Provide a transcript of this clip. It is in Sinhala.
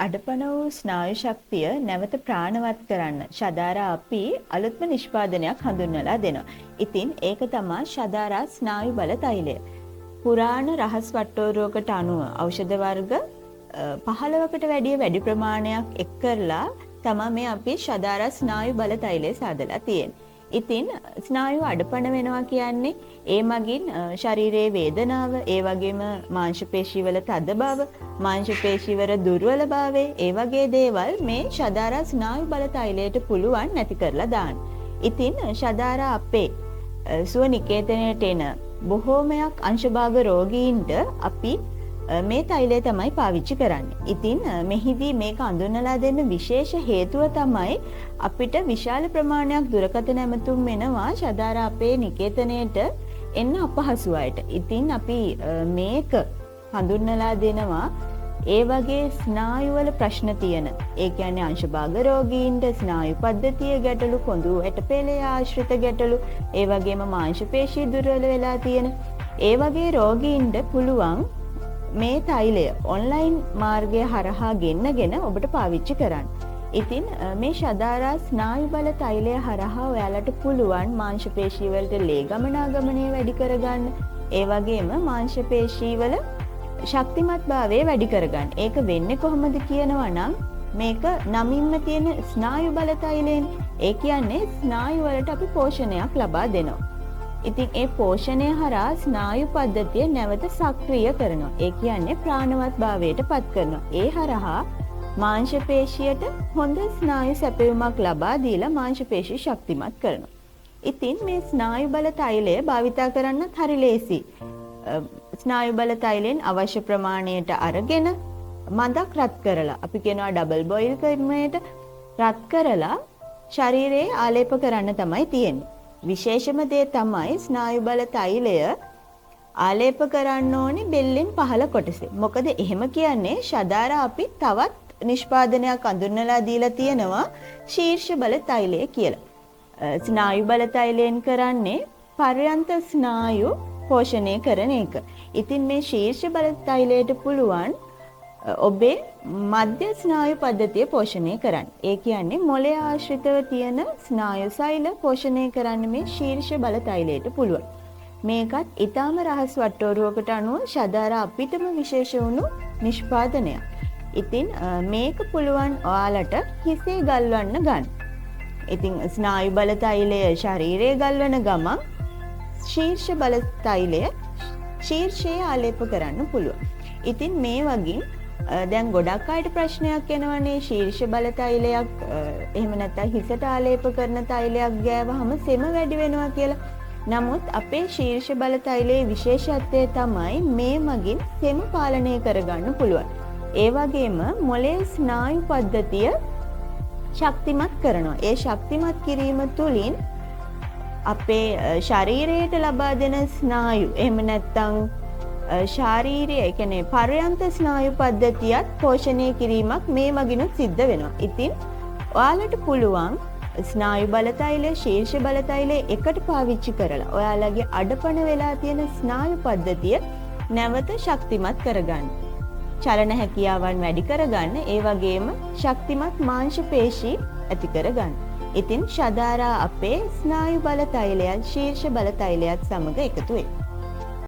අඩපණ වූ ස්නායු ශක්තිය නැවත ප්‍රාණවත් කරන්න ශදාරා අපි අලුත්ම නිෂ්පාදනයක් හඳුන්වලා දෙනවා. ඉතින් ඒක තමයි ශදාරා ස්නායු බල තෛලය. පුරාණ රහස් වට්ටෝරුවකට අනුව ඖෂධ වර්ග 15කට වැඩි ප්‍රමාණයක් එක් කරලා තමයි මේ අපි ශදාරා ස්නායු බල තෛලය සාදලා තියෙන්නේ. ඉතින් ස්නායු අඩපණ වෙනවා කියන්නේ ඒ මගින් ශරීරයේ වේදනාව, ඒ වගේම මාංශ පේශීවල තද බව, මාංශ පේශීවල දුර්වලභාවය, ඒ වගේ දේවල් මේ ශදාරා ස්නායු බල තෛලයට පුළුවන් නැති කරලා දාන්න. ඉතින් ශදාරා අපේ සුව නිකේතනයට එන බොහෝමයක් අංශභාග රෝගීන්ට අපි මේ තෛලය තමයි පාවිච්චි කරන්නේ. ඉතින් මෙහිදී මේක අඳුනලා දෙන්න විශේෂ හේතුව තමයි අපිට විශාල ප්‍රමාණයක් දුරකථන ඇමතුම් වෙනවා ශදාරා අපේ නිකේතනයට එන්න අපහසු අයට. ඉතින් අපි මේක හඳුන්වලා දෙනවා ඒ වගේ ස්නායුවල ප්‍රශ්න තියෙන. ඒ කියන්නේ අංශභාග රෝගීන්ට ස්නායු පද්ධතිය ගැටලු, කොඳු ඇටපෙළේ ආශ්‍රිත ගැටලු, ඒ වගේම මාංශ පේශී දුර්වල වෙලා තියෙන ඒ වගේ රෝගීන්ට පුළුවන් මේ තෛලය ඔන්ලයින් මාර්ගය හරහා ගෙන්නගෙන ඔබට පාවිච්චි කරන්න. ඉතින් මේ ශදාරා ස්නායු බල තෛලය හරහා ඔයාලට පුළුවන් මාංශ පේශීවලට ලේ ගමනාගමනය වැඩි කරගන්න. ඒ වගේම මාංශ පේශීවල ශක්තිමත්භාවය වැඩි කරගන්න. ඒක වෙන්නේ කොහොමද කියනවා නම් මේක නමින්ම තියෙන ස්නායු බල තෛලයෙන්. ඒ කියන්නේ ස්නායු වලට අපි පෝෂණයක් ලබා දෙනවා. ඉතින් ඒ පෝෂණය හරහා ස්නායු පද්ධතිය නැවත සක්‍රිය කරනවා. ඒ කියන්නේ ප්‍රාණවත් භාවයට පත් කරනවා. ඒ හරහා මාංශ පේශියට හොඳ ස්නායු සැපයුමක් ලබා දීලා මාංශ පේශි ශක්තිමත් කරනවා. ඉතින් මේ ස්නායු බල තෛලය භාවිතා කරන්නත් හරි ලේසි. ස්නායු බල තෛලයෙන් අවශ්‍ය ප්‍රමාණයට අරගෙන මඳක් රත් කරලා අපි කියනවා ඩබල් බොයිල් ක්‍රමයට රත් කරලා ශරීරයේ ආලේප කරන්න තමයි තියෙන්නේ. විශේෂම දේ තමයි ස්නායු බල තෛලය ආලේප කරන්න ඕනේ බෙල්ලෙන් පහළ කොටසේ. මොකද එහෙම කියන්නේ ශදාරා අපි තවත් නිෂ්පාදනයක් අඳුන්වලා දීලා තියෙනවා ශීර්ෂ බල තෛලය කියලා. ස්නායු බල තෛලයෙන් කරන්නේ පර්යන්ත ස්නායු පෝෂණය කරන එක. ඉතින් මේ ශීර්ෂ බල තෛලයට පුළුවන් ඔබේ මධ්‍ය ස්නායු පද්ධතිය පෝෂණය කරන්න. ඒ කියන්නේ මොළය ආශ්‍රිතව තියෙන ස්නායු සෛල පෝෂණය කරන්න මේ ශීර්ෂ බල තෛලයට පුළුවන්. මේකත් ඊටාම රහස් වට්ටෝරුවකට අනුව ශදාරා අපිටම විශේෂ වුණු නිෂ්පාදනයක්. ඉතින් මේක පුළුවන් ඔයාලට හිසේ ගල්වන්න ගන්න. ඉතින් ස්නායු බල තෛලය ශරීරයේ ගල්වන ගමන් ශීර්ෂ බල තෛලය ශීර්ෂයේ ආලේප කරන්න පුළුවන්. ඉතින් මේ වගේ දැන් ගොඩක් අයට ප්‍රශ්නයක් එනවනේ ශීර්ෂ බල තෛලයක් එහෙම නැත්නම් හිසට ආලේප කරන තෛලයක් ගෑවහම සෙම වැඩි වෙනවා කියලා. නමුත් අපේ ශීර්ෂ බල තෛලයේ විශේෂත්වය තමයි මේ මගින් සෙම පාලනය කරගන්න පුළුවන්. ඒ වගේම මොළයේ ස්නායු පද්ධතිය ශක්තිමත් කරනවා. ඒ ශක්තිමත් කිරීම තුළින් අපේ ශරීරයට ලබා දෙන ස්නායු එහෙම නැත්නම් ශාරීරික ඒ කියන්නේ පර්යන්ත ස්නායු පද්ධතියත් පෝෂණය කිරීමක් මේ වගිනුත් සිද්ධ වෙනවා. ඉතින් ඔයාලට පුළුවන් ස්නායු බල තෛලය, ශීර්ෂ බල තෛලය එකට පාවිච්චි කරලා ඔයාලගේ අඩපණ වෙලා තියෙන ස්නායු පද්ධතිය නැවත ශක්තිමත් කරගන්න. චලන හැකියාවන් වැඩි කරගන්න, ඒ වගේම ශක්තිමත් මාංශ පේශී ඇති කරගන්න. ඉතින් ශදාරා අපේ ස්නායු බල තෛලයත් ශීර්ෂ බල තෛලයත් සමග එකතු වෙයි.